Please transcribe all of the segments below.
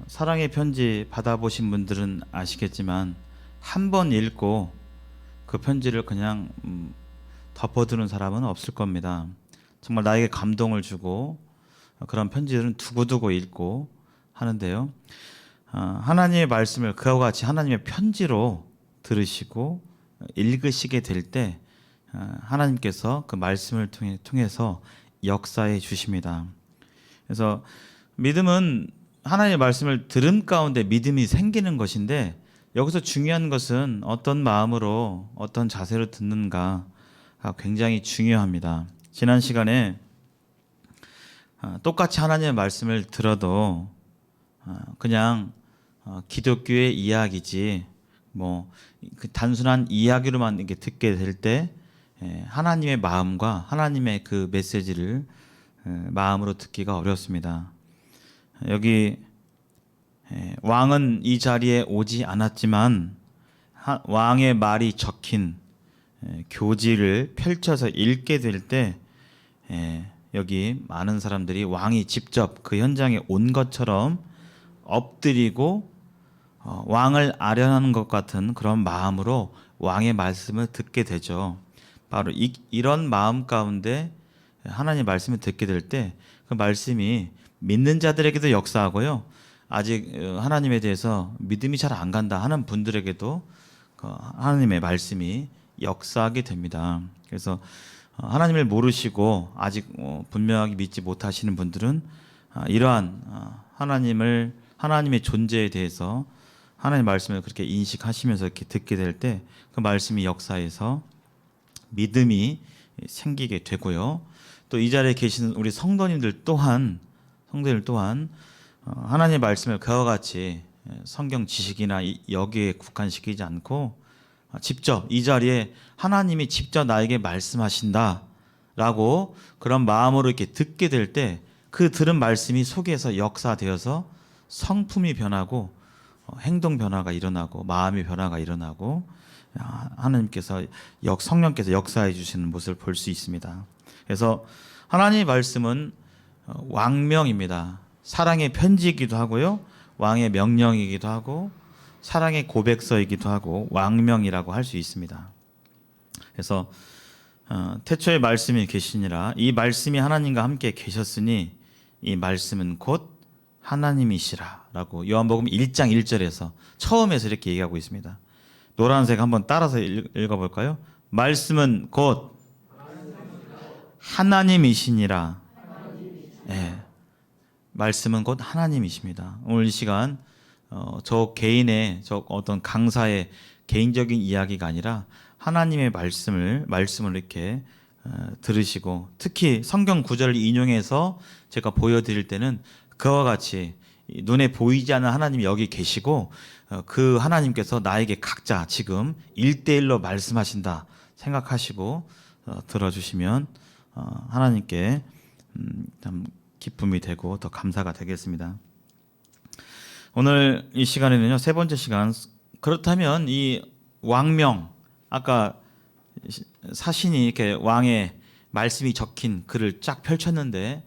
사랑의 편지 받아보신 분들은 아시겠지만 한 번 읽고 그 편지를 그냥 덮어두는 사람은 없을 겁니다. 정말 나에게 감동을 주고 그런 편지들은 두고두고 읽고 하는데요. 하나님의 말씀을 그와 같이 하나님의 편지로 들으시고 읽으시게 될 때 하나님께서 그 말씀을 통해서 역사해 주십니다. 그래서 믿음은 하나님의 말씀을 들음 가운데 믿음이 생기는 것인데, 여기서 중요한 것은 어떤 마음으로 어떤 자세로 듣는가가 굉장히 중요합니다. 지난 시간에 똑같이 하나님의 말씀을 들어도 그냥 기독교의 이야기지 그 단순한 이야기로만 이렇게 듣게 될 때 하나님의 마음과 하나님의 그 메시지를 마음으로 듣기가 어렵습니다. 여기 왕은 이 자리에 오지 않았지만 왕의 말이 적힌 교지를 펼쳐서 읽게 될 때 여기 많은 사람들이 왕이 직접 그 현장에 온 것처럼 엎드리고 왕을 아련하는 것 같은 그런 마음으로 왕의 말씀을 듣게 되죠. 바로 이런 마음 가운데 하나님의 말씀을 듣게 될 때 그 말씀이 믿는 자들에게도 역사하고요, 아직 하나님에 대해서 믿음이 잘 안 간다 하는 분들에게도 하나님의 말씀이 역사하게 됩니다. 그래서 하나님을 모르시고 아직 분명하게 믿지 못하시는 분들은 이러한 하나님의 존재에 대해서 하나님의 말씀을 그렇게 인식하시면서 이렇게 듣게 될 때 그 말씀이 역사해서 믿음이 생기게 되고요. 또 이 자리에 계시는 우리 성도님들 또한 하나님의 말씀을 그와 같이 성경 지식이나 여기에 국한시키지 않고 직접 이 자리에 하나님이 직접 나에게 말씀하신다라고 그런 마음으로 이렇게 듣게 될 때 그 들은 말씀이 속에서 역사되어서 성품이 변하고 행동 변화가 일어나고 마음의 변화가 일어나고 하나님께서 성령께서 역사해 주시는 모습을 볼 수 있습니다. 그래서 하나님의 말씀은 왕명입니다. 사랑의 편지이기도 하고요, 왕의 명령이기도 하고 사랑의 고백서이기도 하고 왕명이라고 할 수 있습니다. 그래서 태초에 말씀이 계시니라, 이 말씀이 하나님과 함께 계셨으니 이 말씀은 곧 하나님이시라 라고 요한복음 1장 1절에서 처음에서 이렇게 얘기하고 있습니다. 노란색 한번 따라서 읽어볼까요? 말씀은 곧 하나님이시니라. 말씀은 곧 하나님이십니다. 오늘 이 시간 저 개인의 어떤 강사의 개인적인 이야기가 아니라 하나님의 말씀을 이렇게 들으시고, 특히 성경 구절을 인용해서 제가 보여드릴 때는 그와 같이 눈에 보이지 않는 하나님이 여기 계시고 그 하나님께서 나에게 각자 지금 1대1로 말씀하신다 생각하시고 들어주시면 하나님께 참 기쁨이 되고 더 감사가 되겠습니다. 오늘 이 시간에는요, 세 번째 시간, 그렇다면 이 왕명, 아까 사신이 이렇게 왕의 말씀이 적힌 글을 쫙 펼쳤는데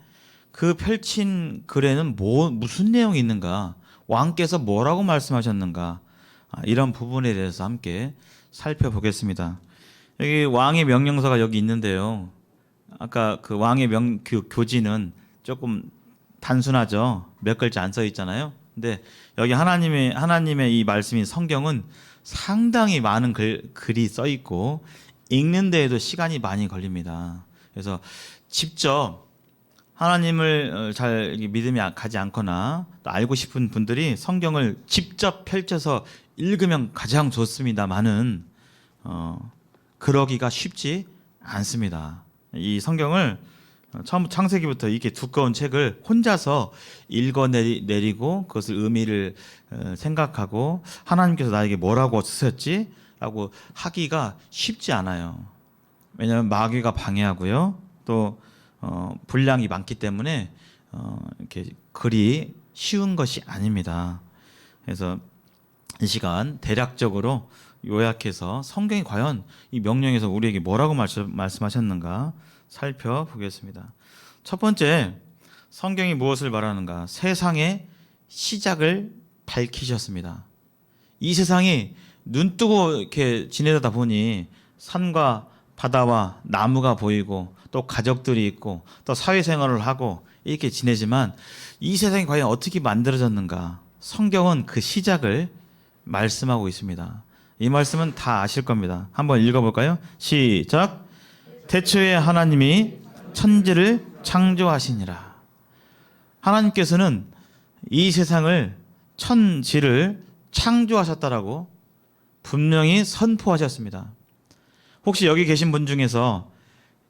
그 펼친 글에는 무슨 내용이 있는가, 왕께서 뭐라고 말씀하셨는가, 이런 부분에 대해서 함께 살펴보겠습니다. 여기 왕의 명령서가 여기 있는데요, 아까 그 왕의 교지는 조금 단순하죠. 몇 글자 안 써 있잖아요. 근데 여기 하나님의 이 말씀인 성경은 상당히 많은 글이 써 있고 읽는 데에도 시간이 많이 걸립니다. 그래서 직접 하나님을 잘 믿음이 가지 않거나 또 알고 싶은 분들이 성경을 직접 펼쳐서 읽으면 가장 좋습니다만은 그러기가 쉽지 않습니다. 이 성경을 처음부터 창세기부터 이렇게 두꺼운 책을 혼자서 읽어내리고 그것을 의미를 생각하고 하나님께서 나에게 뭐라고 쓰셨지? 라고 하기가 쉽지 않아요. 왜냐하면 마귀가 방해하고요, 또 분량이 많기 때문에 이렇게 글이 쉬운 것이 아닙니다. 그래서 이 시간 대략적으로 요약해서 성경이 과연 이 명령에서 우리에게 뭐라고 말씀하셨는가 살펴보겠습니다. 첫 번째, 성경이 무엇을 말하는가? 세상의 시작을 밝히셨습니다. 이 세상이 눈 뜨고 이렇게 지내다 보니 산과 바다와 나무가 보이고 또 가족들이 있고 또 사회생활을 하고 이렇게 지내지만 이 세상이 과연 어떻게 만들어졌는가? 성경은 그 시작을 말씀하고 있습니다. 이 말씀은 다 아실 겁니다. 한번 읽어볼까요? 시작. 태초에 하나님이 천지를 창조하시니라. 하나님께서는 이 세상을 천지를 창조하셨다라고 분명히 선포하셨습니다. 혹시 여기 계신 분 중에서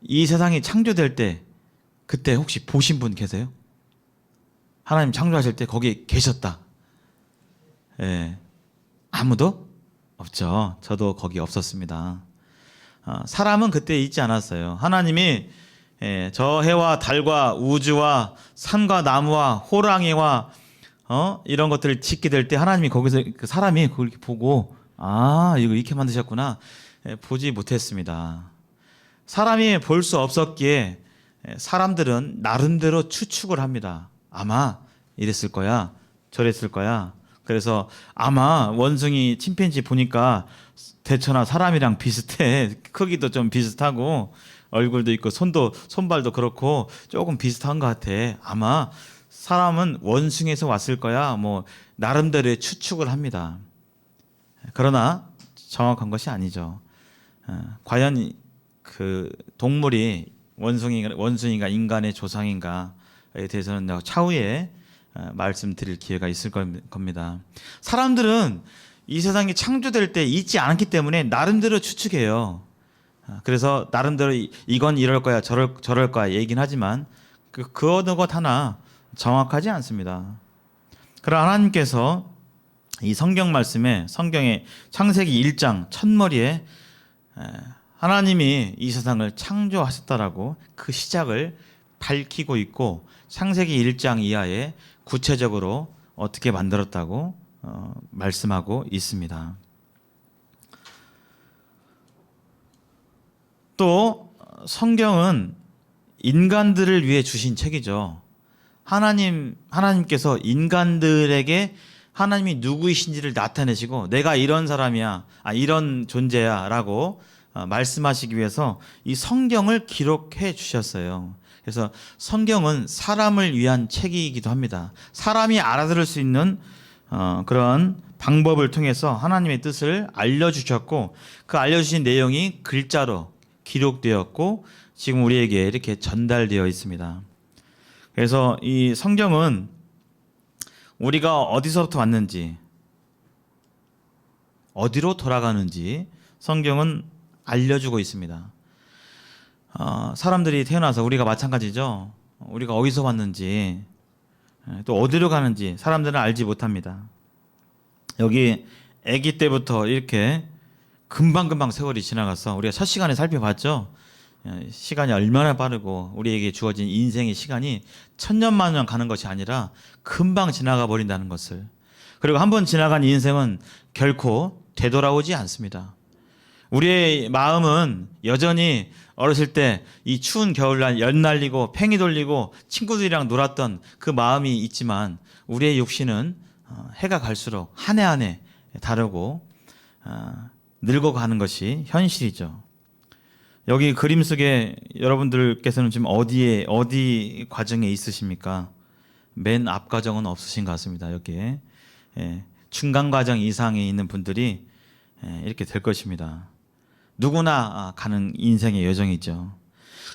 이 세상이 창조될 때 그때 혹시 보신 분 계세요? 하나님 창조하실 때 거기 계셨다. 예. 아무도 없죠. 저도 거기 없었습니다. 사람은 그때 있지 않았어요. 하나님이 저 해와 달과 우주와 산과 나무와 호랑이와 이런 것들을 짓게 될 때 하나님이 거기서 그 사람이 그걸 이렇게 보고 이거 이렇게 만드셨구나 보지 못했습니다. 사람이 볼 수 없었기에 사람들은 나름대로 추측을 합니다. 아마 이랬을 거야, 저랬을 거야. 그래서 아마 원숭이, 침팬지 보니까 대처나 사람이랑 비슷해. 크기도 좀 비슷하고 얼굴도 있고 손발도 그렇고 조금 비슷한 것 같아. 아마 사람은 원숭이에서 왔을 거야. 뭐 나름대로의 추측을 합니다. 그러나 정확한 것이 아니죠. 과연 그 동물이 원숭이가 인간의 조상인가에 대해서는 차후에 말씀드릴 기회가 있을 겁니다. 사람들은 이 세상이 창조될 때 있지 않기 때문에 나름대로 추측해요. 그래서 나름대로 이건 이럴 거야 저럴 거야 얘기는 하지만 그 어느 것 하나 정확하지 않습니다. 그러나 하나님께서 이 성경 말씀에 성경의 창세기 1장 첫머리에 하나님이 이 세상을 창조하셨다라고 그 시작을 밝히고 있고 창세기 1장 이하에 구체적으로 어떻게 만들었다고 말씀하고 있습니다. 또 성경은 인간들을 위해 주신 책이죠. 하나님께서 인간들에게 하나님이 누구이신지를 나타내시고 내가 이런 사람이야, 이런 존재야 라고 말씀하시기 위해서 이 성경을 기록해 주셨어요. 그래서 성경은 사람을 위한 책이기도 합니다. 사람이 알아들을 수 있는 그런 방법을 통해서 하나님의 뜻을 알려주셨고 그 알려주신 내용이 글자로 기록되었고 지금 우리에게 이렇게 전달되어 있습니다. 그래서 이 성경은 우리가 어디서부터 왔는지 어디로 돌아가는지 성경은 알려주고 있습니다. 사람들이 태어나서 우리가 마찬가지죠. 우리가 어디서 왔는지 또 어디로 가는지 사람들은 알지 못합니다. 여기 아기 때부터 이렇게 금방금방 세월이 지나가서 우리가 첫 시간에 살펴봤죠. 시간이 얼마나 빠르고 우리에게 주어진 인생의 시간이 천년만년 가는 것이 아니라 금방 지나가 버린다는 것을. 그리고 한번 지나간 인생은 결코 되돌아오지 않습니다. 우리의 마음은 여전히 어렸을 때 이 추운 겨울날 연 날리고 팽이 돌리고 친구들이랑 놀았던 그 마음이 있지만 우리의 육신은 해가 갈수록 한 해 한 해 다르고 늙어가는 것이 현실이죠. 여기 그림 속에 여러분들께서는 지금 어디 과정에 있으십니까? 맨 앞 과정은 없으신 것 같습니다. 여기에 중간 과정 이상에 있는 분들이 이렇게 될 것입니다. 누구나 가는 인생의 여정이죠.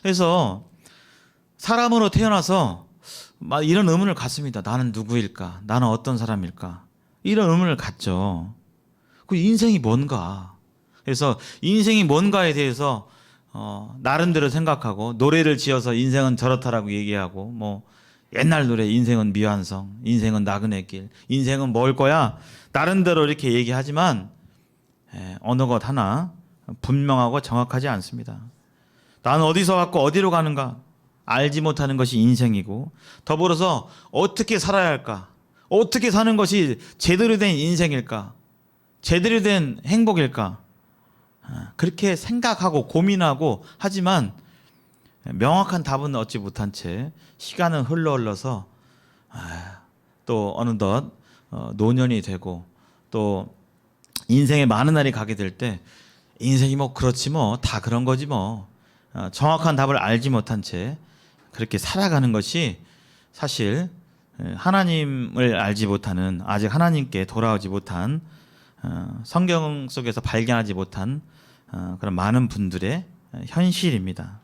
그래서 사람으로 태어나서 이런 의문을 갖습니다. 나는 누구일까? 나는 어떤 사람일까? 이런 의문을 갖죠. 그 인생이 뭔가? 그래서 인생이 뭔가에 대해서 나름대로 생각하고 노래를 지어서 인생은 저렇다라고 얘기하고 뭐 옛날 노래 인생은 미완성, 인생은 나그네 길, 인생은 뭘 거야? 나름대로 이렇게 얘기하지만 어느 것 하나 분명하고 정확하지 않습니다. 나는 어디서 왔고 어디로 가는가 알지 못하는 것이 인생이고 더불어서 어떻게 살아야 할까? 어떻게 사는 것이 제대로 된 인생일까? 제대로 된 행복일까? 그렇게 생각하고 고민하고 하지만 명확한 답은 얻지 못한 채 시간은 흘러서 또 어느덧 노년이 되고 또 인생의 많은 날이 가게 될 때 인생이 뭐 그렇지 뭐 다 그런 거지 뭐 정확한 답을 알지 못한 채 그렇게 살아가는 것이 사실 하나님을 알지 못하는, 아직 하나님께 돌아오지 못한, 성경 속에서 발견하지 못한 그런 많은 분들의 현실입니다.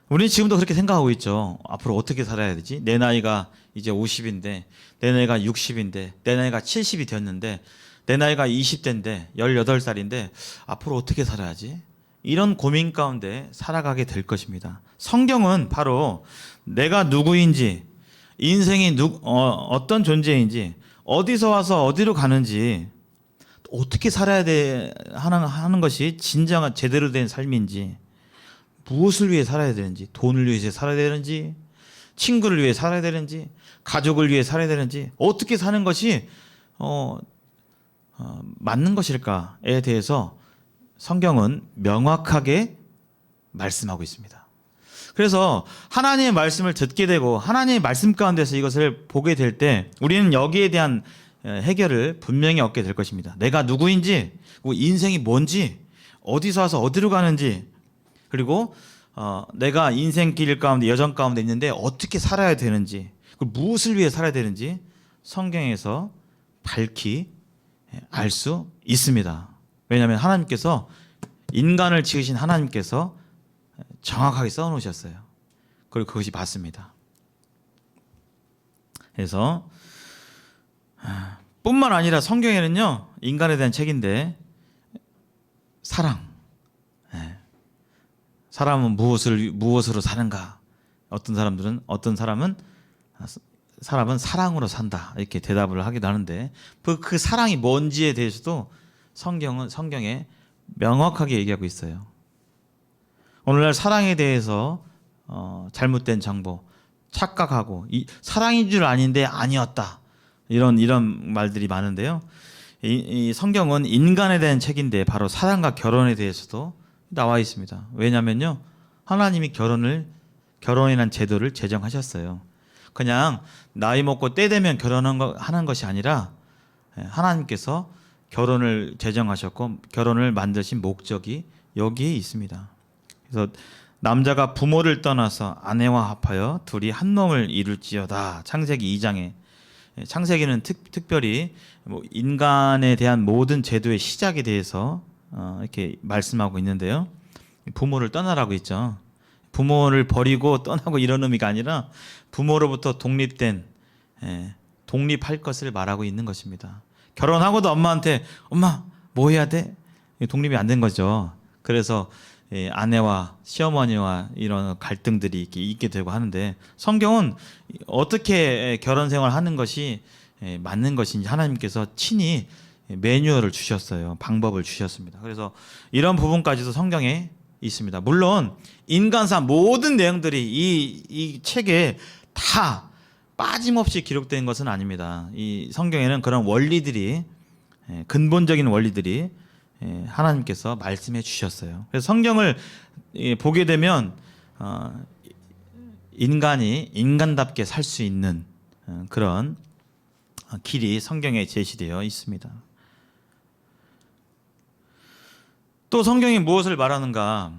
우리는 지금도 그렇게 생각하고 있죠. 앞으로 어떻게 살아야 되지? 내 나이가 이제 50인데, 내 나이가 60인데, 내 나이가 70이 되었는데, 내 나이가 20대인데, 18살인데 앞으로 어떻게 살아야지? 이런 고민 가운데 살아가게 될 것입니다. 성경은 바로 내가 누구인지, 인생이 어떤 존재인지, 어디서 와서 어디로 가는지, 어떻게 살아야 돼 하는 것이 진정한 제대로 된 삶인지, 무엇을 위해 살아야 되는지, 돈을 위해서 살아야 되는지, 친구를 위해 살아야 되는지, 가족을 위해 살아야 되는지, 어떻게 사는 것이 맞는 것일까에 대해서 성경은 명확하게 말씀하고 있습니다. 그래서 하나님의 말씀을 듣게 되고 하나님의 말씀 가운데서 이것을 보게 될 때 우리는 여기에 대한 해결을 분명히 얻게 될 것입니다. 내가 누구인지, 인생이 뭔지, 어디서 와서 어디로 가는지, 그리고 내가 인생길 가운데, 여정 가운데 있는데 어떻게 살아야 되는지, 무엇을 위해 살아야 되는지 성경에서 밝히 알 수 있습니다. 왜냐하면 하나님께서, 인간을 지으신 하나님께서 정확하게 써놓으셨어요. 그리고 그것이 맞습니다. 그래서 뿐만 아니라 성경에는요, 인간에 대한 책인데 사랑, 사람은 무엇으로 사는가? 어떤 사람은 사랑으로 산다, 이렇게 대답을 하기도 하는데 그 사랑이 뭔지에 대해서도 성경에 명확하게 얘기하고 있어요. 오늘날 사랑에 대해서 잘못된 정보, 착각하고 사랑인 줄 아닌데 아니었다, 이런 말들이 많은데요. 이 성경은 인간에 대한 책인데 바로 사랑과 결혼에 대해서도 나와 있습니다. 왜냐면요, 하나님이 결혼이라는 제도를 제정하셨어요. 그냥 나이 먹고 때 되면 결혼하는 것이 아니라 하나님께서 결혼을 제정하셨고 결혼을 만드신 목적이 여기에 있습니다. 그래서 남자가 부모를 떠나서 아내와 합하여 둘이 한 몸을 이룰지어다, 창세기 2장에. 창세기는 특별히 인간에 대한 모든 제도의 시작에 대해서 이렇게 말씀하고 있는데요. 부모를 떠나라고 했죠. 부모를 버리고 떠나고 이런 의미가 아니라 부모로부터 독립할 것을 말하고 있는 것입니다. 결혼하고도 엄마한테 엄마 뭐 해야 돼? 독립이 안 된 거죠. 그래서 아내와 시어머니와 이런 갈등들이 있게 되고 하는데, 성경은 어떻게 결혼 생활을 하는 것이 맞는 것인지 하나님께서 친히 매뉴얼을 주셨어요. 방법을 주셨습니다. 그래서 이런 부분까지도 성경에 있습니다. 물론 인간사 모든 내용들이 이 책에 다 빠짐없이 기록된 것은 아닙니다. 이 성경에는 그런 원리들이, 근본적인 원리들이 하나님께서 말씀해 주셨어요. 그래서 성경을 보게 되면 인간이 인간답게 살 수 있는 그런 길이 성경에 제시되어 있습니다. 또 성경이 무엇을 말하는가?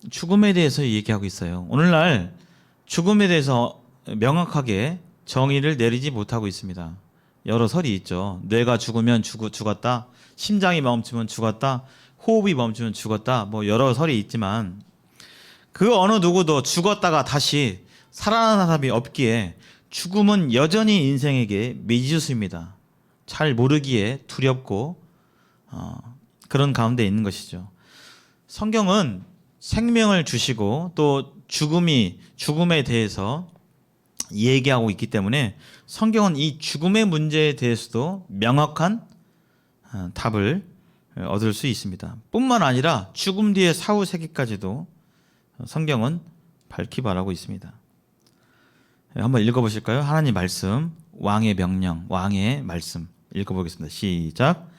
죽음에 대해서 얘기하고 있어요. 오늘날 죽음에 대해서 명확하게 정의를 내리지 못하고 있습니다. 여러 설이 있죠. 뇌가 죽으면 죽었다, 심장이 멈추면 죽었다, 호흡이 멈추면 죽었다, 뭐 여러 설이 있지만 그 어느 누구도 죽었다가 다시 살아나는 사람이 없기에 죽음은 여전히 인생에게 미지수입니다. 잘 모르기에 두렵고 그런 가운데 있는 것이죠. 성경은 생명을 주시고 또 죽음에 대해서 얘기하고 있기 때문에 성경은 이 죽음의 문제에 대해서도 명확한 답을 얻을 수 있습니다. 뿐만 아니라 죽음 뒤의 사후 세계까지도 성경은 밝히 말하고 있습니다. 한번 읽어보실까요? 하나님 말씀, 왕의 명령, 왕의 말씀 읽어보겠습니다. 시작.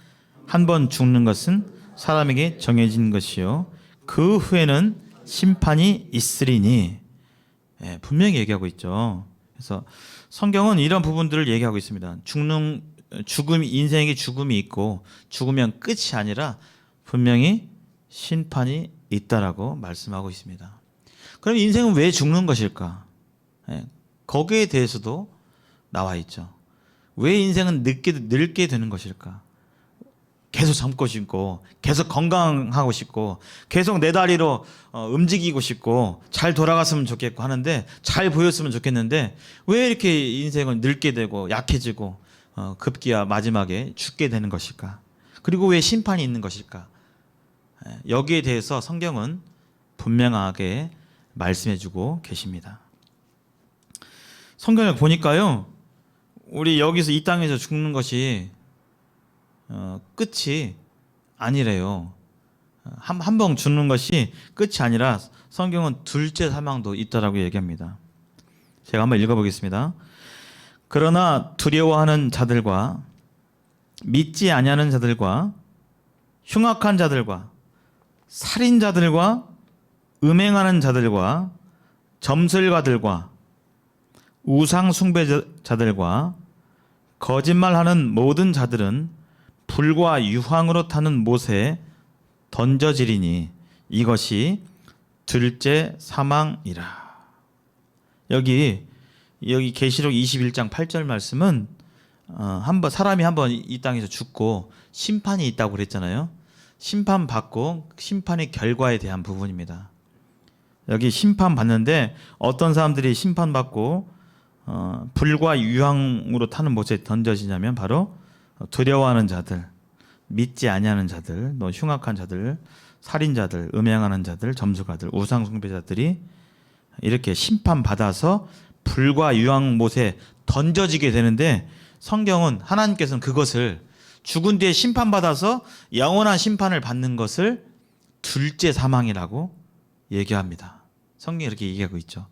한 번 죽는 것은 사람에게 정해진 것이요 그 후에는 심판이 있으리니. 분명히 얘기하고 있죠. 그래서 성경은 이런 부분들을 얘기하고 있습니다. 인생에 죽음이 있고 죽으면 끝이 아니라 분명히 심판이 있다라고 말씀하고 있습니다. 그럼 인생은 왜 죽는 것일까? 거기에 대해서도 나와 있죠. 왜 인생은 늙게 되는 것일까? 계속 젊고 싶고 계속 건강하고 싶고 계속 내 다리로 움직이고 싶고 잘 돌아갔으면 좋겠고 하는데 잘 보였으면 좋겠는데 왜 이렇게 인생은 늙게 되고 약해지고 급기야 마지막에 죽게 되는 것일까? 그리고 왜 심판이 있는 것일까? 여기에 대해서 성경은 분명하게 말씀해주고 계십니다. 성경을 보니까요, 우리 여기서 이 땅에서 죽는 것이 끝이 아니래요. 한 번 죽는 것이 끝이 아니라 성경은 둘째 사망도 있다라고 얘기합니다. 제가 한번 읽어보겠습니다. 그러나 두려워하는 자들과 믿지 아니하는 자들과 흉악한 자들과 살인자들과 음행하는 자들과 점술가들과 우상 숭배자들과 거짓말하는 모든 자들은 불과 유황으로 타는 못에 던져지리니 이것이 둘째 사망이라. 여기 계시록 21장 8절 말씀은 사람이 한번 이 땅에서 죽고 심판이 있다고 그랬잖아요. 심판받고 심판의 결과에 대한 부분입니다. 여기 심판받는데 어떤 사람들이 심판받고 불과 유황으로 타는 못에 던져지냐면 바로 두려워하는 자들, 믿지 아니하는 자들, 또 흉악한 자들, 살인자들, 음행하는 자들, 점수가들, 우상 숭배자들이 이렇게 심판받아서 불과 유황 못에 던져지게 되는데 성경은 하나님께서는 그것을 죽은 뒤에 심판받아서 영원한 심판을 받는 것을 둘째 사망이라고 얘기합니다. 성경이 이렇게 얘기하고 있죠.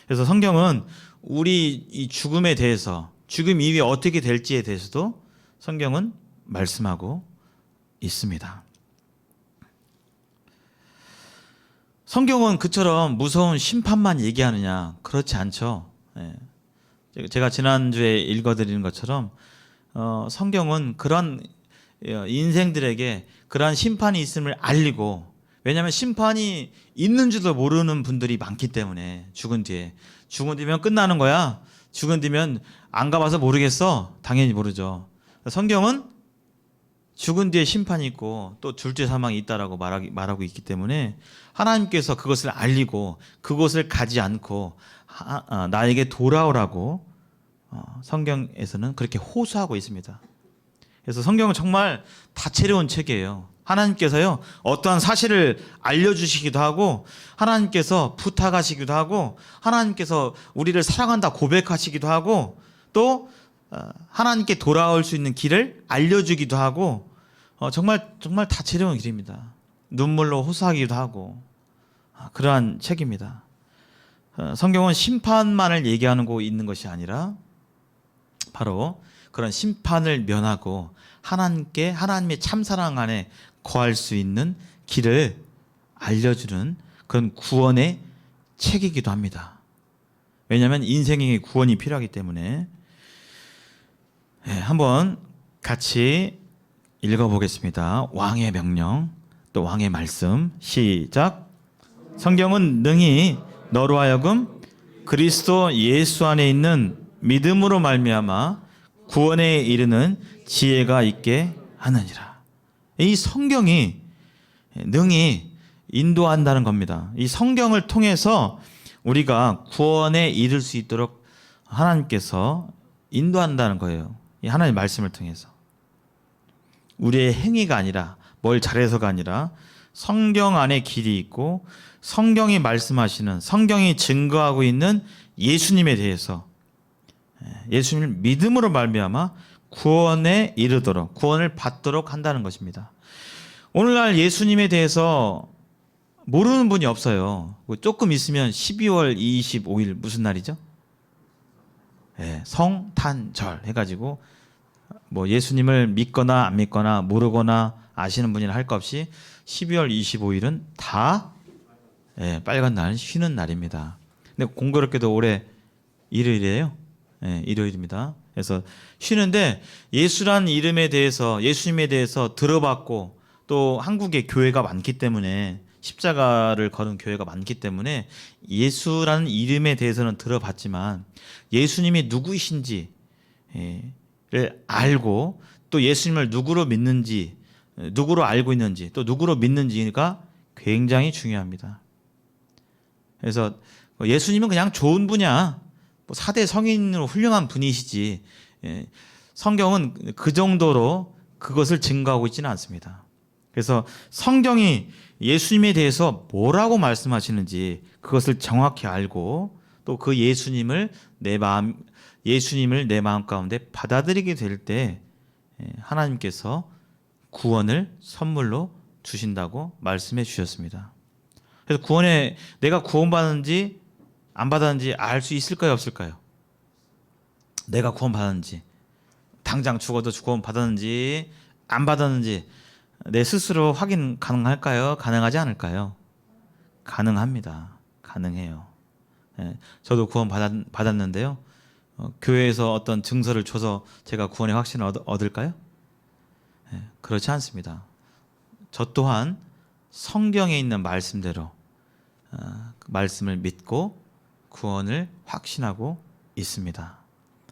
그래서 성경은 우리 이 죽음에 대해서, 죽음 이후에 어떻게 될지에 대해서도 성경은 말씀하고 있습니다. 성경은 그처럼 무서운 심판만 얘기하느냐? 그렇지 않죠. 제가 지난주에 읽어드리는 것처럼 성경은 그런 인생들에게 그러한 심판이 있음을 알리고, 왜냐하면 심판이 있는 줄도 모르는 분들이 많기 때문에 죽은 뒤면 끝나는 거야. 죽은 뒤면 안 가봐서 모르겠어. 당연히 모르죠. 성경은 죽은 뒤에 심판이 있고 또 둘째 사망이 있다라고 말하고 있기 때문에 하나님께서 그것을 알리고 그것을 가지 않고 나에게 돌아오라고 성경에서는 그렇게 호소하고 있습니다. 그래서 성경은 정말 다채로운 책이에요. 하나님께서요, 어떠한 사실을 알려주시기도 하고, 하나님께서 부탁하시기도 하고, 하나님께서 우리를 사랑한다 고백하시기도 하고, 또 하나님께 돌아올 수 있는 길을 알려주기도 하고, 정말 다채로운 길입니다. 눈물로 호소하기도 하고, 그러한 책입니다. 성경은 심판만을 얘기하고 있는 것이 아니라 바로 그런 심판을 면하고 하나님의 참사랑 안에 거할 수 있는 길을 알려주는 그런 구원의 책이기도 합니다. 왜냐하면 인생에 구원이 필요하기 때문에. 한번 같이 읽어보겠습니다. 왕의 명령, 또 왕의 말씀. 시작. 성경은 능히 너로 하여금 그리스도 예수 안에 있는 믿음으로 말미암아 구원에 이르는 지혜가 있게 하느니라. 이 성경이 능히 인도한다는 겁니다. 이 성경을 통해서 우리가 구원에 이를 수 있도록 하나님께서 인도한다는 거예요. 이 하나님의 말씀을 통해서. 우리의 행위가 아니라, 뭘 잘해서가 아니라 성경 안에 길이 있고 성경이 말씀하시는, 성경이 증거하고 있는 예수님에 대해서, 예수님을 믿음으로 말미암아 구원에 이르도록, 구원을 받도록 한다는 것입니다. 오늘날 예수님에 대해서 모르는 분이 없어요. 조금 있으면 12월 25일 무슨 날이죠? 성탄절 해가지고 뭐 예수님을 믿거나 안 믿거나 모르거나 아시는 분이나 할 것 없이 12월 25일은 다 빨간 날, 쉬는 날입니다. 근데 공교롭게도 올해 일요일이에요. 예, 일요일입니다. 그래서 쉬는데 예수란 이름에 대해서 예수님에 대해서 들어봤고 또 한국에 교회가 많기 때문에 십자가를 걸은 교회가 많기 때문에 예수라는 이름에 대해서는 들어봤지만 예수님이 누구이신지를 알고 또 예수님을 누구로 믿는지 누구로 알고 있는지 또 누구로 믿는지가 굉장히 중요합니다. 그래서 예수님은 그냥 좋은 분이야. 4대 성인으로 훌륭한 분이시지. 성경은 그 정도로 그것을 증거하고 있지는 않습니다. 그래서 성경이 예수님에 대해서 뭐라고 말씀하시는지 그것을 정확히 알고 또 그 예수님을 내 마음 가운데 받아들이게 될 때 하나님께서 구원을 선물로 주신다고 말씀해 주셨습니다. 그래서 내가 구원받았는지 안 받았는지 알 수 있을까요, 없을까요? 내가 구원받았는지, 당장 죽어도 구원받았는지 안 받았는지 내 스스로 확인 가능할까요? 가능하지 않을까요? 가능합니다. 가능해요. 저도 구원 받았는데요. 교회에서 어떤 증서를 줘서 제가 구원의 확신을 얻을까요? 그렇지 않습니다. 저 또한 성경에 있는 말씀대로 그 말씀을 믿고 구원을 확신하고 있습니다.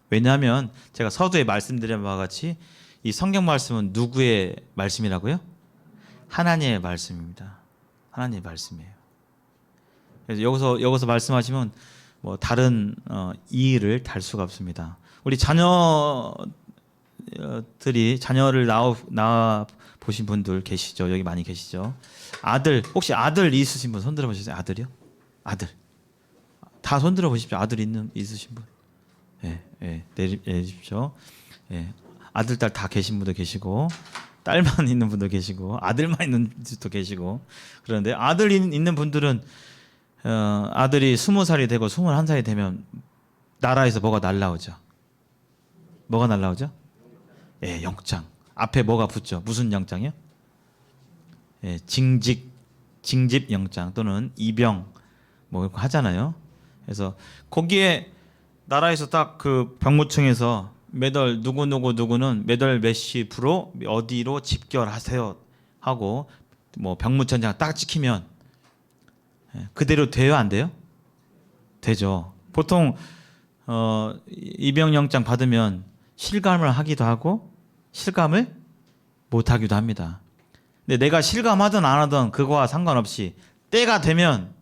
왜냐하면 제가 서두에 말씀드린 바와 같이 이 성경 말씀은 누구의 말씀이라고요? 하나님의 말씀입니다. 하나님의 말씀이에요. 그래서 여기서 말씀하시면 뭐 다른 이의를 달 수가 없습니다. 우리 자녀를 낳아 보신 분들 계시죠? 여기 많이 계시죠? 혹시 아들 있으신 분 손 들어 보시죠. 아들이요? 아들. 다 손 들어 보십시오. 아들 있으신 분. 내리십시오. 아들, 딸 다 계신 분도 계시고 딸만 있는 분도 계시고 아들만 있는 분도 계시고 그런데 아들 있는 분들은 아들이 20살이 되고 21살이 되면 나라에서 뭐가 날라오죠? 뭐가 날라오죠? 영장. 앞에 뭐가 붙죠? 무슨 영장이요? 징집 영장 또는 입영 뭐 하잖아요. 그래서 거기에 나라에서 딱 그 병무청에서 매달 누구는 매달 몇시 프로 어디로 집결하세요 하고 뭐 병무청장 딱 찍히면 그대로 돼요, 안 돼요? 되죠. 보통 입영 영장 받으면 실감을 하기도 하고 실감을 못 하기도 합니다. 근데 내가 실감하든 안 하든 그거와 상관없이 때가 되면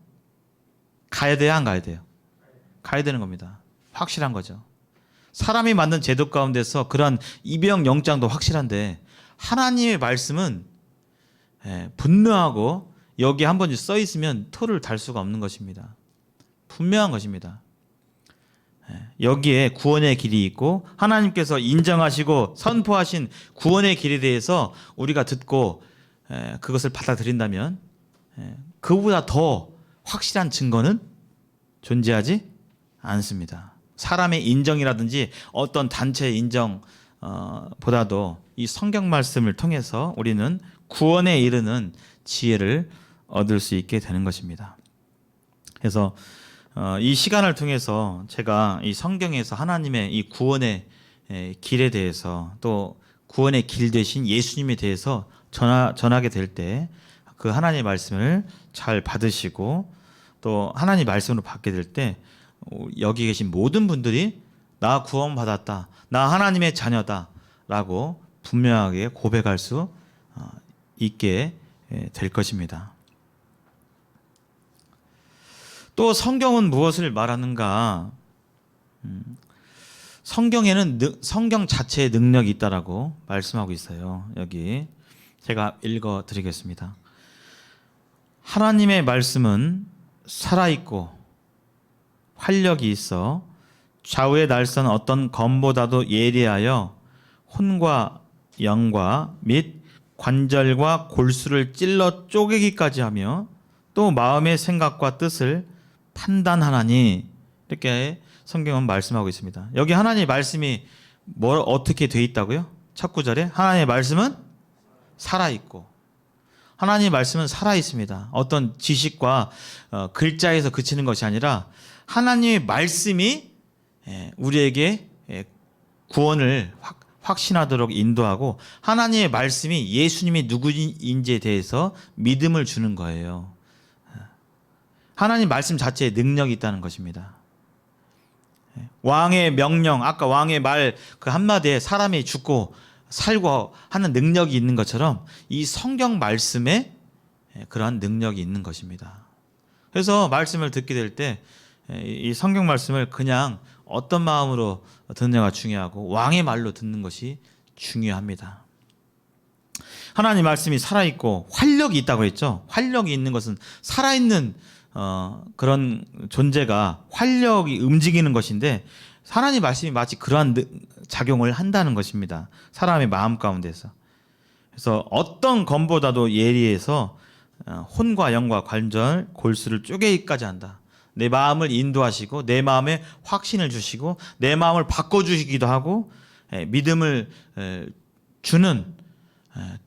가야 돼요, 안 가야 돼요? 가야 되는 겁니다. 확실한 거죠. 사람이 만든 제도 가운데서 그런 입영 영장도 확실한데 하나님의 말씀은 분명하고 여기 한 번 써 있으면 토를 달 수가 없는 것입니다. 분명한 것입니다. 여기에 구원의 길이 있고 하나님께서 인정하시고 선포하신 구원의 길에 대해서 우리가 듣고 그것을 받아들인다면 그보다 더 확실한 증거는 존재하지 않습니다. 사람의 인정이라든지 어떤 단체의 인정 보다도 이 성경 말씀을 통해서 우리는 구원에 이르는 지혜를 얻을 수 있게 되는 것입니다. 그래서 이 시간을 통해서 제가 이 성경에서 하나님의 이 구원의 길에 대해서 또 구원의 길 되신 예수님에 대해서 전하게 될 때 그 하나님의 말씀을 잘 받으시고 또 하나님의 말씀으로 받게 될 때 여기 계신 모든 분들이 나 구원받았다, 나 하나님의 자녀다 라고 분명하게 고백할 수 있게 될 것입니다. 또 성경은 무엇을 말하는가? 성경에는 성경 자체의 능력이 있다라고 말씀하고 있어요. 여기 제가 읽어 드리겠습니다. 하나님의 말씀은 살아있고 활력이 있어 좌우의 날선 어떤 검보다도 예리하여 혼과 영과 및 관절과 골수를 찔러 쪼개기까지 하며 또 마음의 생각과 뜻을 판단하나니 이렇게 성경은 말씀하고 있습니다. 여기 하나님의 말씀이 어떻게 돼 있다고요? 첫 구절에 하나님의 말씀은 살아있고 하나님의 말씀은 살아있습니다. 어떤 지식과 글자에서 그치는 것이 아니라 하나님의 말씀이 우리에게 구원을 확신하도록 인도하고 하나님의 말씀이 예수님이 누구인지에 대해서 믿음을 주는 거예요. 하나님 말씀 자체에 능력이 있다는 것입니다. 왕의 명령, 아까 왕의 말 그 한마디에 사람이 죽고 살고 하는 능력이 있는 것처럼 이 성경 말씀에 그러한 능력이 있는 것입니다. 그래서 말씀을 듣게 될 때 이 성경 말씀을 그냥 어떤 마음으로 듣느냐가 중요하고 왕의 말로 듣는 것이 중요합니다. 하나님 말씀이 살아있고 활력이 있다고 했죠. 활력이 있는 것은 살아있는 그런 존재가 활력이 움직이는 것인데 하나님 말씀이 마치 그러한 작용을 한다는 것입니다. 사람의 마음 가운데서. 그래서 어떤 검보다도 예리해서 혼과 영과 관절, 골수를 쪼개기까지 한다. 내 마음을 인도하시고 내 마음에 확신을 주시고 내 마음을 바꿔주시기도 하고 믿음을 주는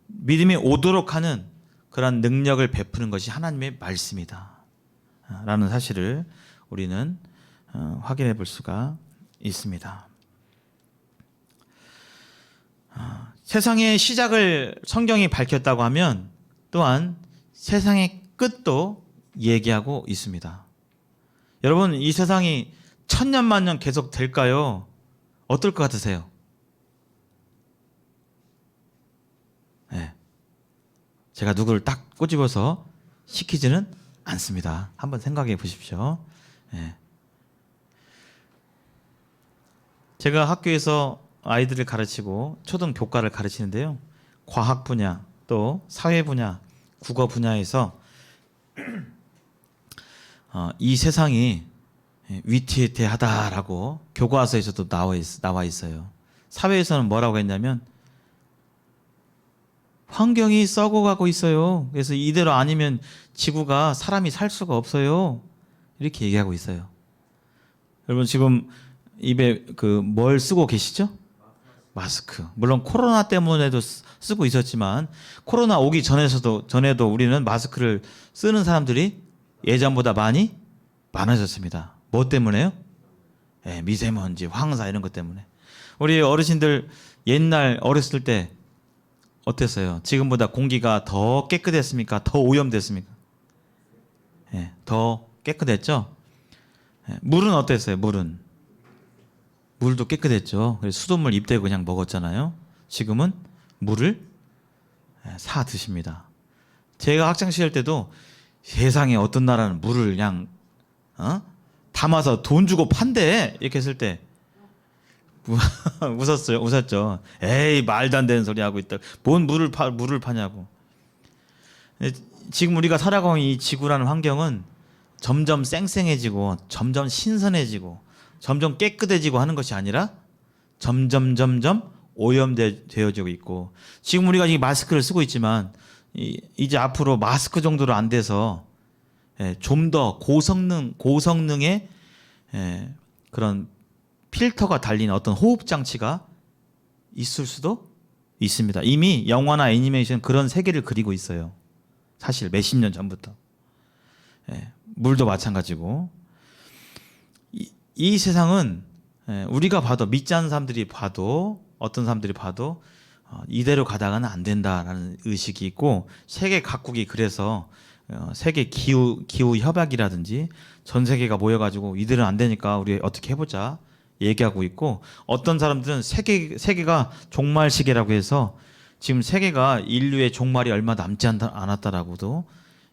믿음이 오도록 하는 그런 능력을 베푸는 것이 하나님의 말씀이다 라는 사실을 우리는 확인해 볼 수가 있습니다. 세상의 시작을 성경이 밝혔다고 하면 또한 세상의 끝도 얘기하고 있습니다. 여러분, 이 세상이 천년 만년 계속 될까요? 어떨 것 같으세요? 네. 제가 누구를 딱 꼬집어서 시키지는 않습니다. 한번 생각해 보십시오. 네. 제가 학교에서 아이들을 가르치고 초등 교과를 가르치는데요. 과학 분야, 또 사회 분야, 국어 분야에서 이 세상이 위태위태하다라고 교과서에서도 나와 있어요. 사회에서는 뭐라고 했냐면 환경이 썩어가고 있어요. 그래서 이대로 아니면 지구가 사람이 살 수가 없어요. 이렇게 얘기하고 있어요. 여러분 지금 입에 뭘 쓰고 계시죠? 마스크. 물론 코로나 때문에도 쓰고 있었지만 코로나 오기 전에도 우리는 마스크를 쓰는 사람들이 예전보다 많아졌습니다. 뭐 때문에요? 미세먼지, 황사 이런 것 때문에. 우리 어르신들 옛날 어렸을 때 어땠어요? 지금보다 공기가 더 깨끗했습니까? 더 오염됐습니까? 더 깨끗했죠? 물은 어땠어요? 물도 깨끗했죠. 그래서 수돗물 입대고 그냥 먹었잖아요. 지금은 물을 사 드십니다. 제가 학창시절 때도 세상에 어떤 나라는 물을 그냥 담아서 돈 주고 판대 이렇게 했을 때 웃었죠. 에이 말도 안 되는 소리 하고 있다. 뭔 물을 파냐고. 지금 우리가 살아가고 있는 이 지구라는 환경은 점점 쌩쌩해지고 점점 신선해지고 점점 깨끗해지고 하는 것이 아니라 점점 오염되어지고 있고 지금 우리가 이 마스크를 쓰고 있지만 이제 앞으로 마스크 정도로 안 돼서 좀 더 고성능의 그런 필터가 달린 어떤 호흡 장치가 있을 수도 있습니다. 이미 영화나 애니메이션 그런 세계를 그리고 있어요. 사실 몇십 년 전부터. 물도 마찬가지고 이 세상은 우리가 봐도 믿지 않는 사람들이 봐도 어떤 사람들이 봐도 이대로 가다가는 안 된다라는 의식이 있고 세계 각국이 그래서 세계 기후 협약이라든지 전 세계가 모여가지고 이대로 안 되니까 우리 어떻게 해보자 얘기하고 있고 어떤 사람들은 세계가 종말 시계라고 해서 지금 세계가 인류의 종말이 얼마 남지 않았다라고도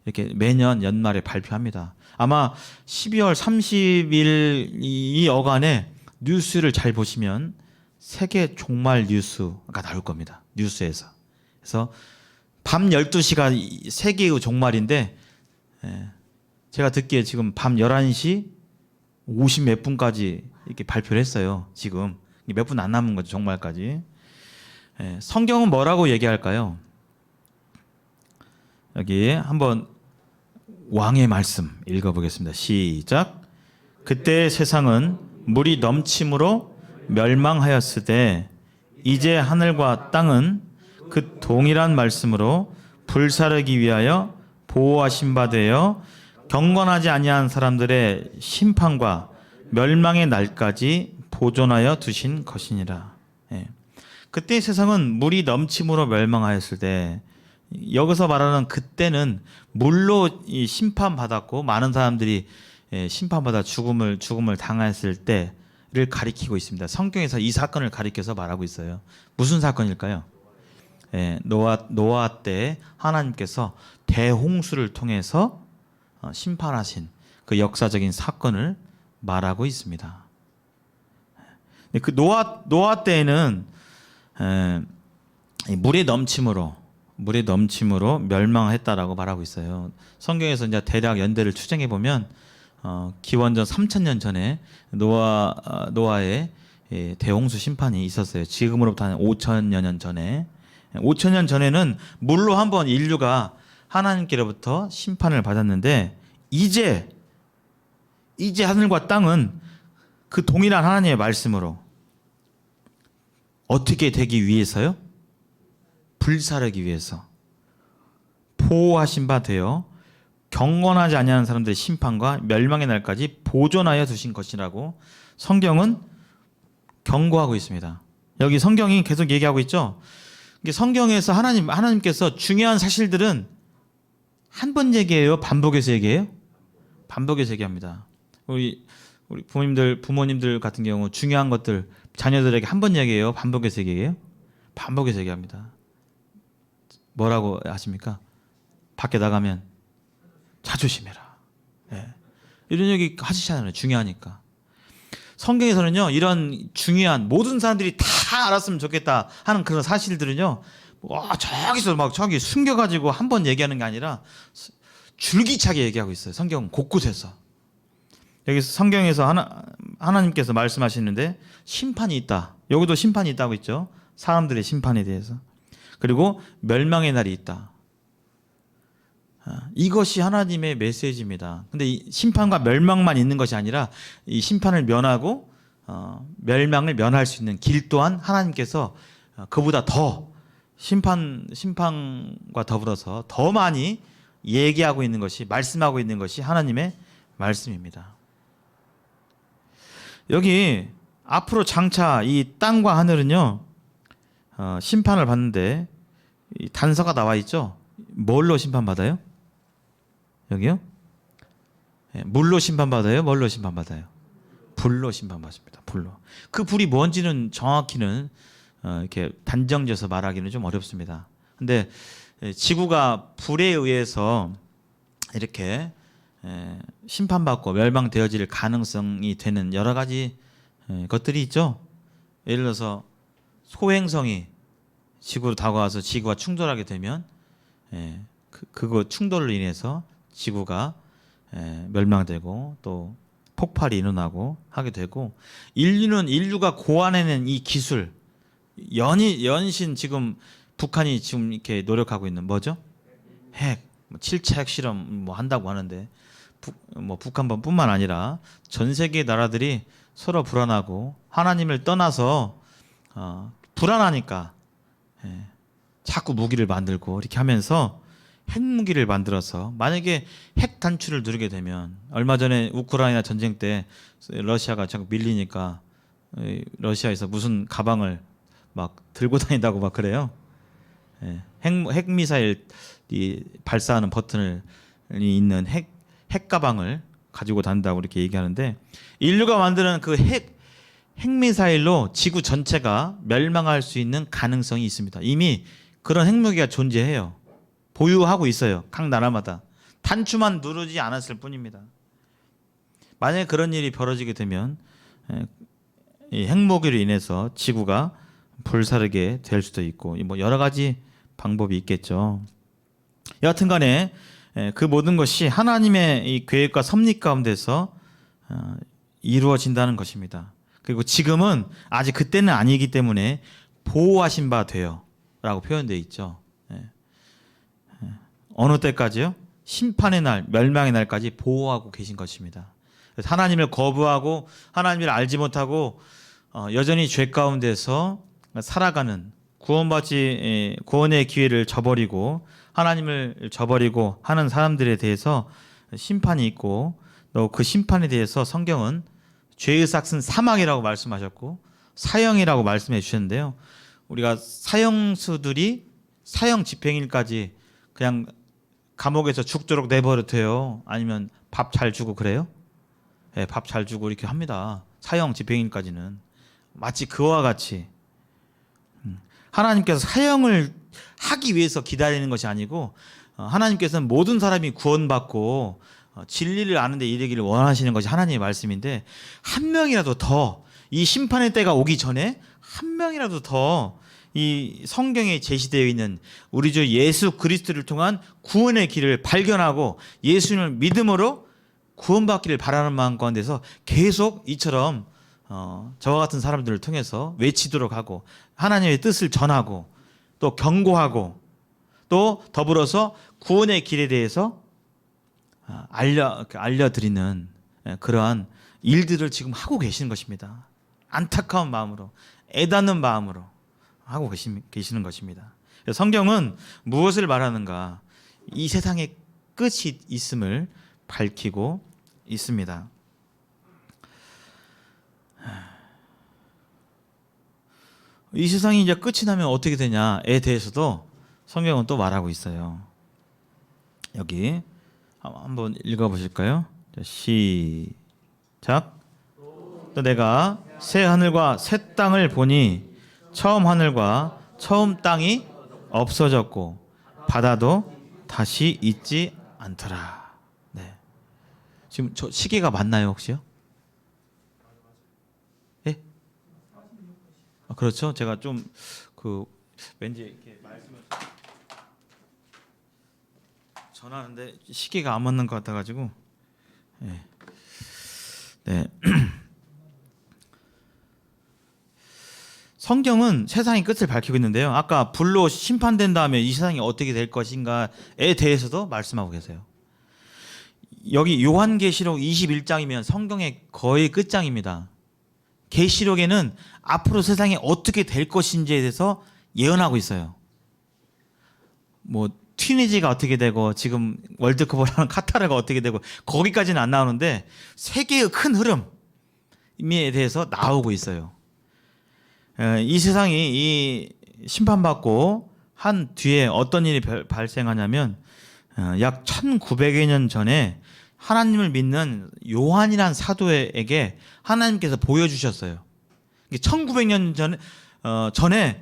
이렇게 매년 연말에 발표합니다. 아마 12월 30일 이 어간에 뉴스를 잘 보시면 세계 종말 뉴스가 나올 겁니다. 뉴스에서. 그래서 밤 12시가 세계의 종말인데 제가 듣기에 지금 밤 11시 50 몇 분까지 이렇게 발표를 했어요. 지금 몇 분 안 남은 거죠. 종말까지. 성경은 뭐라고 얘기할까요? 여기 한번 왕의 말씀 읽어보겠습니다. 시작. 그때 세상은 물이 넘침으로 멸망하였으되 이제 하늘과 땅은 그 동일한 말씀으로 불사르기 위하여 보호하신 바 되어 경건하지 아니한 사람들의 심판과 멸망의 날까지 보존하여 두신 것이니라. 예. 그때 세상은 물이 넘침으로 멸망하였을 때, 여기서 말하는 그때는 물로 이 심판받았고 많은 사람들이 심판받아 죽음을 당했을 때를 가리키고 있습니다. 성경에서 이 사건을 가리켜서 말하고 있어요. 무슨 사건일까요? 노아 때 하나님께서 대홍수를 통해서 심판하신 그 역사적인 사건을 말하고 있습니다. 그 노아 때에는 물의 넘침으로 멸망했다라고 말하고 있어요. 성경에서 이제 대략 연대를 추정해 보면 기원전 3000년 전에 노아의 대홍수 심판이 있었어요. 지금으로부터 한 5000여 년 전에. 5000년 전에는 물로 한번 인류가 하나님께로부터 심판을 받았는데 이제 하늘과 땅은 그 동일한 하나님의 말씀으로 어떻게 되기 위해서요? 불사르기 위해서 보호하신 바 되어 경건하지 아니하는 사람들의 심판과 멸망의 날까지 보존하여 두신 것이라고 성경은 경고하고 있습니다. 여기 성경이 계속 얘기하고 있죠. 성경에서 하나님께서 중요한 사실들은 한 번 얘기해요, 반복해서 얘기해요? 반복해서 얘기합니다. 우리 부모님들 같은 경우 중요한 것들 자녀들에게 한 번 얘기해요, 반복해서 얘기해요? 반복해서 얘기합니다. 뭐라고 하십니까? 밖에 나가면 자조심해라. 이런 얘기 하시잖아요. 중요하니까. 성경에서는요, 이런 중요한 모든 사람들이 다 알았으면 좋겠다 하는 그런 사실들은요, 저기 숨겨가지고 한 번 얘기하는 게 아니라 줄기차게 얘기하고 있어요. 성경 곳곳에서. 여기서 성경에서 하나님께서 말씀하시는데 심판이 있다. 여기도 심판이 있다고 있죠. 사람들의 심판에 대해서. 그리고 멸망의 날이 있다. 이것이 하나님의 메시지입니다. 근데 이 심판과 멸망만 있는 것이 아니라 이 심판을 면하고 멸망을 면할 수 있는 길 또한 하나님께서 그보다 더 심판과 더불어서 더 많이 얘기하고 있는 것이, 말씀하고 있는 것이 하나님의 말씀입니다. 여기 앞으로 장차 이 땅과 하늘은요, 심판을 받는데 이 단서가 나와 있죠. 뭘로 심판받아요? 여기요? 물로 심판받아요? 뭘로 심판받아요? 불로 심판받습니다. 불로. 그 불이 뭔지는 정확히는 이렇게 단정지어서 말하기는 좀 어렵습니다. 근데 지구가 불에 의해서 이렇게 심판받고 멸망되어질 가능성이 되는 여러 가지 것들이 있죠. 예를 들어서 소행성이 지구로 다가와서 지구와 충돌하게 되면 그거 충돌로 인해서 지구가 멸망되고 또 폭발이 일어나고 하게 되고, 인류가 고안해낸 이 기술, 연신 지금 북한이 지금 이렇게 노력하고 있는 뭐죠? 핵, 7차 핵 실험 뭐 한다고 하는데 북한뿐만 아니라 전 세계 나라들이 서로 불안하고 하나님을 떠나서 불안하니까 자꾸 무기를 만들고 이렇게 하면서 핵무기를 만들어서 만약에 핵 단추를 누르게 되면, 얼마 전에 우크라이나 전쟁 때 러시아가 자꾸 밀리니까 러시아에서 무슨 가방을 막 들고 다닌다고 막 그래요. 핵미사일 발사하는 버튼이 있는 핵 가방을 가지고 다닌다고 이렇게 얘기하는데, 인류가 만드는 그 핵미사일로 지구 전체가 멸망할 수 있는 가능성이 있습니다. 이미 그런 핵무기가 존재해요. 보유하고 있어요. 각 나라마다. 단추만 누르지 않았을 뿐입니다. 만약에 그런 일이 벌어지게 되면 이 핵무기로 인해서 지구가 불사르게 될 수도 있고, 뭐 여러 가지 방법이 있겠죠. 여하튼 간에 그 모든 것이 하나님의 이 계획과 섭리 가운데서 이루어진다는 것입니다. 그리고 지금은 아직 그때는 아니기 때문에 보호하신 바 되어 라고 표현되어 있죠. 어느 때까지요? 심판의 날, 멸망의 날까지 보호하고 계신 것입니다. 하나님을 거부하고 하나님을 알지 못하고 여전히 죄 가운데서 살아가는, 구원의 기회를 저버리고 하나님을 저버리고 하는 사람들에 대해서 심판이 있고, 또 그 심판에 대해서 성경은 죄의 삭은 사망이라고 말씀하셨고 사형이라고 말씀해 주셨는데요. 우리가 사형수들이 사형 집행일까지 그냥 감옥에서 죽도록 내버려둬요? 아니면 밥 잘 주고 그래요? 네, 밥 잘 주고 이렇게 합니다. 사형 집행일까지는. 마치 그와 같이 하나님께서 사형을 하기 위해서 기다리는 것이 아니고 하나님께서는 모든 사람이 구원받고 진리를 아는 데 이르기를 원하시는 것이 하나님의 말씀인데, 한 명이라도 더 이 심판의 때가 오기 전에 한 명이라도 더 이 성경에 제시되어 있는 우리 주 예수 그리스도를 통한 구원의 길을 발견하고 예수님을 믿음으로 구원받기를 바라는 마음 가운데서 계속 이처럼 저와 같은 사람들을 통해서 외치도록 하고 하나님의 뜻을 전하고 또 경고하고 또 더불어서 구원의 길에 대해서 알려드리는 그러한 일들을 지금 하고 계시는 것입니다. 안타까운 마음으로, 애닫는 마음으로 하고 계시는 것입니다. 성경은 무엇을 말하는가? 이 세상에 끝이 있음을 밝히고 있습니다. 이 세상이 이제 끝이 나면 어떻게 되냐에 대해서도 성경은 또 말하고 있어요. 여기 한번 읽어보실까요? 시작. 또 내가 새 하늘과 새 땅을 보니 처음 하늘과 처음 땅이 없어졌고 바다도 다시 있지 않더라. 네. 지금 저 시계가 맞나요 혹시요? 예? 그렇죠. 제가 좀 왠지 이렇게 말씀을 전하는데 시계가 안 맞는 것 같아가지고. 네. 네. 성경은 세상의 끝을 밝히고 있는데요. 아까 불로 심판된 다음에 이 세상이 어떻게 될 것인가에 대해서도 말씀하고 계세요. 여기 요한계시록 21장이면 성경의 거의 끝장입니다. 계시록에는 앞으로 세상이 어떻게 될 것인지에 대해서 예언하고 있어요. 뭐 튀니지가 어떻게 되고 지금 월드컵을 하는 카타르가 어떻게 되고 거기까지는 안 나오는데 세계의 큰 흐름에 대해서 나오고 있어요. 이 세상이 이 심판받고 한 뒤에 어떤 일이 발생하냐면 약 1900여 년 전에 하나님을 믿는 요한이란 사도에게 하나님께서 보여주셨어요. 1900년 전에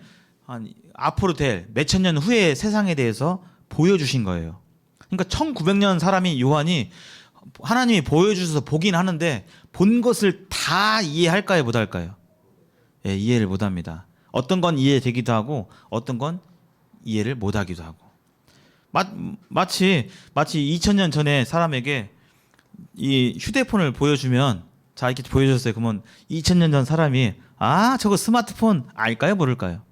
앞으로 될 몇천 년 후의 세상에 대해서 보여주신 거예요. 그러니까 1900년 사람이 요한이 하나님이 보여주셔서 보긴 하는데 본 것을 다 이해할까요, 못할까요? 예, 이해를 못합니다. 어떤 건 이해되기도 하고 어떤 건 이해를 못하기도 하고. 마치 2000년 전에 사람에게 이 휴대폰을 보여주면, 자 이렇게 보여줬어요. 그러면 2000년 전 사람이 저거 스마트폰 알까요, 모를까요?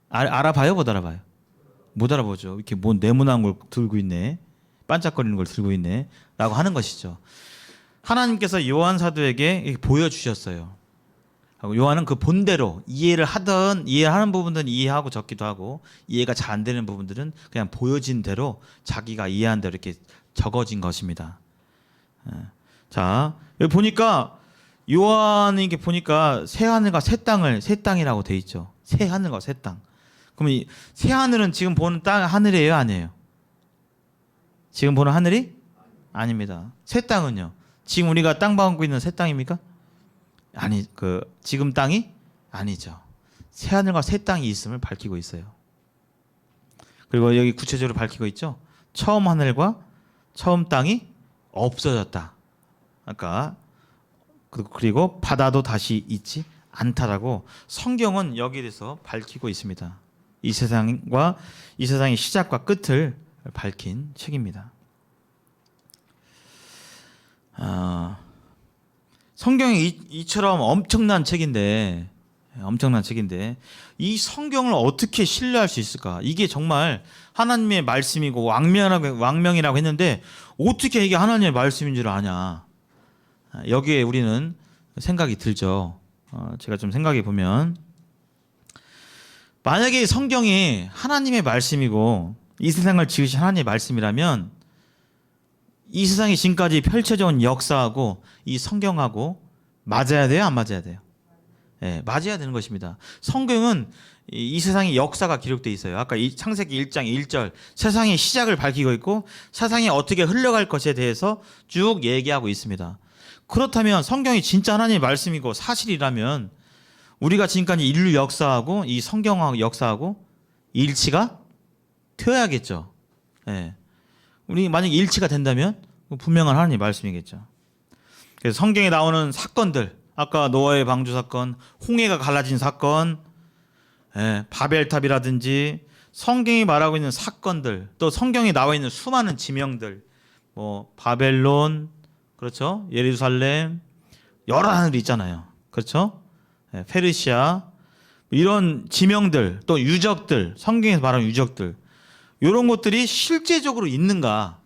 알아봐요, 못 알아봐요? 못 알아보죠. 이렇게 뭐 네모난 걸 들고 있네, 반짝거리는 걸 들고 있네 라고 하는 것이죠. 하나님께서 요한 사도에게 보여주셨어요. 요한은 그 본대로 이해하는 부분들은 이해하고 적기도 하고, 이해가 잘 안 되는 부분들은 그냥 보여진 대로 자기가 이해한 대로 이렇게 적어진 것입니다. 자, 여기 보니까 요한이 이게 보니까 새 하늘과 새 땅이라고 돼 있죠. 새 하늘과 새 땅. 그럼 이 새 하늘은 지금 보는 하늘이에요, 아니에요? 지금 보는 하늘이 아닙니다. 새 땅은요? 지금 우리가 땅 밟고 있는 새 땅입니까? 지금 땅이 아니죠. 새 하늘과 새 땅이 있음을 밝히고 있어요. 그리고 여기 구체적으로 밝히고 있죠. 처음 하늘과 처음 땅이 없어졌다. 아까 그리고 바다도 다시 있지 않다라고 성경은 여기에 대해서 밝히고 있습니다. 이 세상의 시작과 끝을 밝힌 책입니다. 성경이 이처럼 엄청난 책인데 이 성경을 어떻게 신뢰할 수 있을까? 이게 정말 하나님의 말씀이고 왕명이라고 했는데 어떻게 이게 하나님의 말씀인 줄 아냐? 여기에 우리는 생각이 들죠. 제가 좀 생각해 보면, 만약에 성경이 하나님의 말씀이고 이 세상을 지으신 하나님의 말씀이라면 이 세상이 지금까지 펼쳐져 온 역사하고 이 성경하고 맞아야 돼요, 안 맞아야 돼요? 예, 맞아야 되는 것입니다. 성경은 이 세상의 역사가 기록되어 있어요. 아까 이 창세기 1장 1절 세상의 시작을 밝히고 있고 세상이 어떻게 흘러갈 것에 대해서 쭉 얘기하고 있습니다. 그렇다면 성경이 진짜 하나님의 말씀이고 사실이라면 우리가 지금까지 인류 역사하고 이 성경하고 역사하고 일치가 되어야겠죠. 예. 우리 만약에 일치가 된다면 분명한 하나님의 말씀이겠죠. 그래서 성경에 나오는 사건들, 아까 노아의 방주 사건, 홍해가 갈라진 사건, 바벨탑이라든지 성경이 말하고 있는 사건들, 또 성경에 나와 있는 수많은 지명들, 뭐 바벨론, 그렇죠? 예루살렘, 여러 하늘이 있잖아요. 그렇죠? 페르시아, 이런 지명들, 또 유적들, 성경에서 말하는 유적들, 이런 것들이 실제적으로 있는가?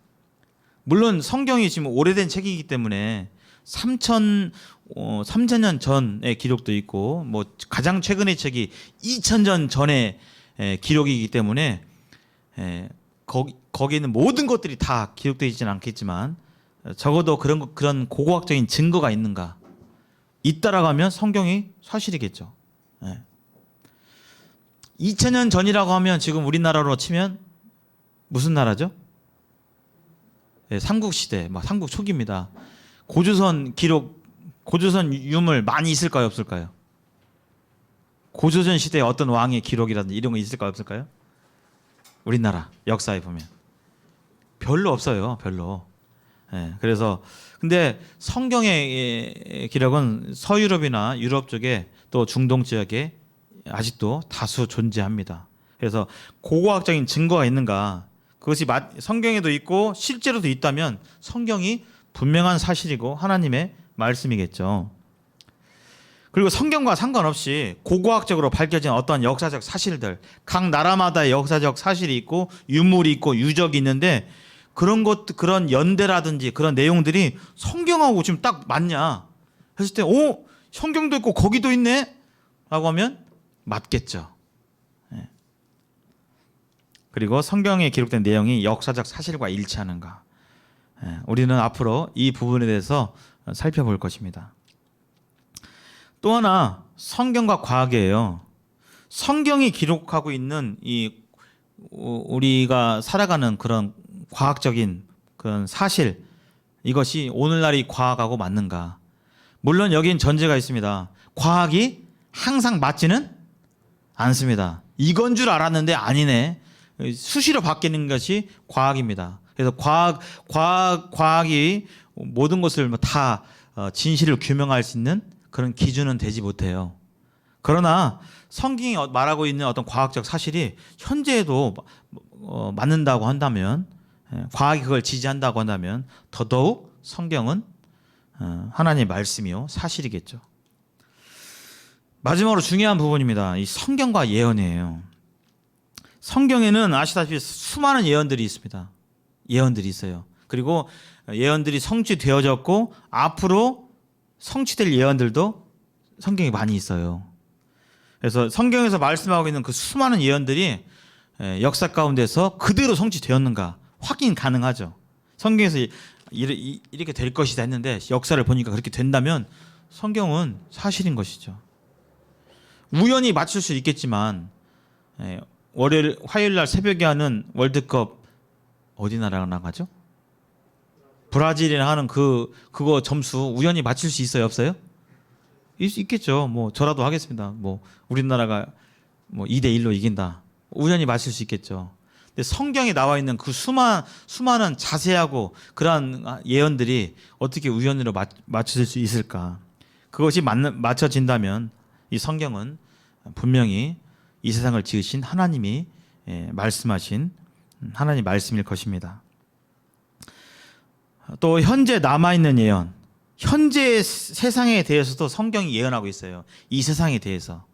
물론 성경이 지금 오래된 책이기 때문에 3,000년 전의 기록도 있고, 뭐 가장 최근의 책이 2,000년 전의 기록이기 때문에 거기에 있는 모든 것들이 다 기록되어 있지는 않겠지만 적어도 그런 고고학적인 증거가 있는가? 있다라고 하면 성경이 사실이겠죠. 2,000년 전이라고 하면 지금 우리나라로 치면 무슨 나라죠? 삼국시대, 삼국 초기입니다. 고조선 기록, 고조선 유물 많이 있을까요, 없을까요? 고조선 시대에 어떤 왕의 기록이라든지 이런 거 있을까요, 없을까요? 우리나라 역사에 보면 별로 없어요, 별로. 그래서 근데 성경의 기록은 서유럽이나 유럽 쪽에 또 중동 지역에 아직도 다수 존재합니다. 그래서 고고학적인 증거가 있는가? 그것이 성경에도 있고 실제로도 있다면 성경이 분명한 사실이고 하나님의 말씀이겠죠. 그리고 성경과 상관없이 고고학적으로 밝혀진 어떤 역사적 사실들, 각 나라마다의 역사적 사실이 있고 유물이 있고 유적이 있는데 그런 연대라든지 그런 내용들이 성경하고 지금 딱 맞냐 했을 때, 성경도 있고 거기도 있네? 라고 하면 맞겠죠. 그리고 성경에 기록된 내용이 역사적 사실과 일치하는가? 우리는 앞으로 이 부분에 대해서 살펴볼 것입니다. 또 하나, 성경과 과학이에요. 성경이 기록하고 있는 우리가 살아가는 그런 과학적인 그런 사실, 이것이 오늘날의 과학하고 맞는가? 물론 여긴 전제가 있습니다. 과학이 항상 맞지는 않습니다. 이건 줄 알았는데 아니네. 수시로 바뀌는 것이 과학입니다. 그래서 과학이 모든 것을 다 진실을 규명할 수 있는 그런 기준은 되지 못해요. 그러나 성경이 말하고 있는 어떤 과학적 사실이 현재에도 맞는다고 한다면, 과학이 그걸 지지한다고 한다면 더더욱 성경은 하나님의 말씀이요 사실이겠죠. 마지막으로 중요한 부분입니다. 이 성경과 예언이에요. 성경에는 아시다시피 수많은 예언들이 있습니다. 예언들이 있어요. 그리고 예언들이 성취되어졌고 앞으로 성취될 예언들도 성경에 많이 있어요. 그래서 성경에서 말씀하고 있는 그 수많은 예언들이 역사 가운데서 그대로 성취되었는가 확인 가능하죠. 성경에서 이렇게 될 것이다 했는데 역사를 보니까 그렇게 된다면 성경은 사실인 것이죠. 우연히 맞출 수 있겠지만 화요일 날 새벽에 하는 월드컵 어디 나라가 나가죠? 브라질이랑 하는 그거 점수 우연히 맞출 수 있어요, 없어요? 있겠죠. 뭐 저라도 하겠습니다. 뭐 우리나라가 2대1로 이긴다. 우연히 맞출 수 있겠죠. 근데 성경에 나와 있는 그 수많은 자세하고 그러한 예언들이 어떻게 우연으로 맞춰질 수 있을까? 그것이 맞춰진다면 이 성경은 분명히 이 세상을 지으신 하나님이 말씀하신 하나님 말씀일 것입니다. 또 현재 남아있는 예언, 현재 세상에 대해서도 성경이 예언하고 있어요. 이 세상에 대해서.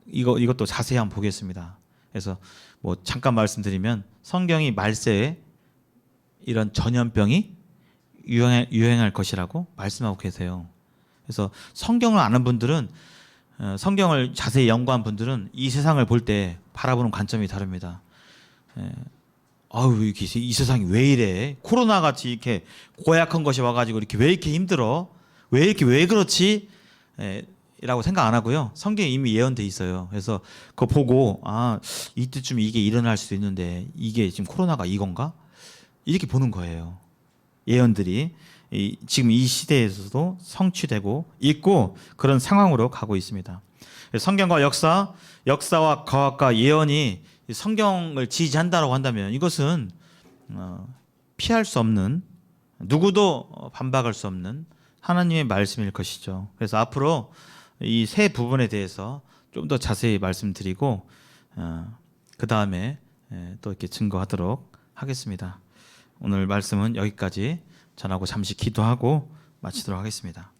이것도 자세히 한번 보겠습니다. 그래서 잠깐 말씀드리면 성경이 말세에 이런 전염병이 유행할 것이라고 말씀하고 계세요. 그래서 성경을 아는 분들은, 성경을 자세히 연구한 분들은 이 세상을 볼 때 바라보는 관점이 다릅니다. 아유 이게 이 세상이 왜 이래? 코로나 같이 이렇게 고약한 것이 와가지고 이렇게 왜 이렇게 힘들어? 왜 이렇게 왜 그렇지? 라고 생각 안 하고요. 성경에 이미 예언돼 있어요. 그래서 그거 보고 아 이때쯤 이게 일어날 수도 있는데 이게 지금 코로나가 이건가? 이렇게 보는 거예요. 예언들이 지금 이 시대에서도 성취되고 있고 그런 상황으로 가고 있습니다. 성경과 역사와 과학과 예언이 성경을 지지한다라고 한다면 이것은 피할 수 없는 누구도 반박할 수 없는 하나님의 말씀일 것이죠. 그래서 앞으로 이 세 부분에 대해서 좀 더 자세히 말씀드리고 그 다음에 또 이렇게 증거하도록 하겠습니다. 오늘 말씀은 여기까지 전하고 잠시 기도하고 마치도록 하겠습니다.